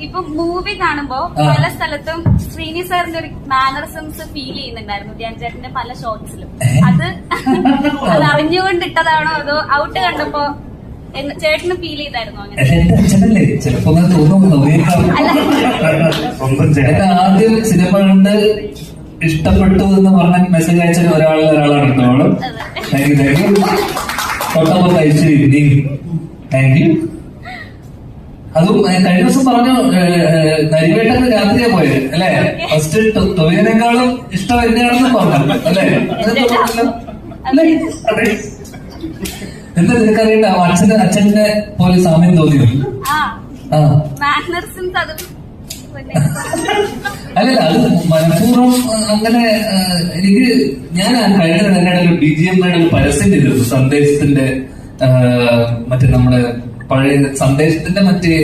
ഇപ്പൊ മൂവി കാണുമ്പോ പല സ്ഥലത്തും ശ്രീനി സാറിന്റെ ഒരു മാനറിസംസ് ഫീൽ ചെയ്യുന്നുണ്ടായിരുന്നു ധ്യാൻ ചേട്ടന്റെ പല ഷോട്ട്സിലും. അത് അറിഞ്ഞുകൊണ്ടിട്ടതാണോ അതോ ഔട്ട് കണ്ടപ്പോ ചേട്ടന് ഫീൽ ചെയ്തായിരുന്നു അങ്ങനെ? ചിലപ്പോ തോന്നുന്നു. ആദ്യം സിനിമ കണ്ട് ഇഷ്ടപ്പെട്ടു എന്ന് പറഞ്ഞ മെസ്സേജ് അയച്ച ഒരാളാണ് നമ്മള്. താങ്ക് യു തൊട്ടപ്പുറത്ത് അയച്ചു. Thank you. അതും കഴിഞ്ഞ ദിവസം പറഞ്ഞു നരിവേട്ടന് രാത്രിയാ പോയത് അല്ലെ? ഫസ്റ്റ് ടൊവിനേക്കാളും ഇഷ്ടം എന്നെയാണെന്ന് പറഞ്ഞു അല്ലെ? എന്താ നിനക്കറിയണ്ട അച്ഛനെ പോലെ സാമ്യം തോന്നിയോ? അല്ലല്ല, അത് മനഃപൂർവ്വം അങ്ങനെ. എനിക്ക് ഞാൻ കഴിഞ്ഞ തന്നെ ഒരു BGM ഒരു പരസ്യം ചെയ്തിരുന്നു സന്ദേശത്തിന്റെ, മറ്റേ നമ്മുടെ പഴയ സന്ദേശത്തിന്റെ മറ്റേ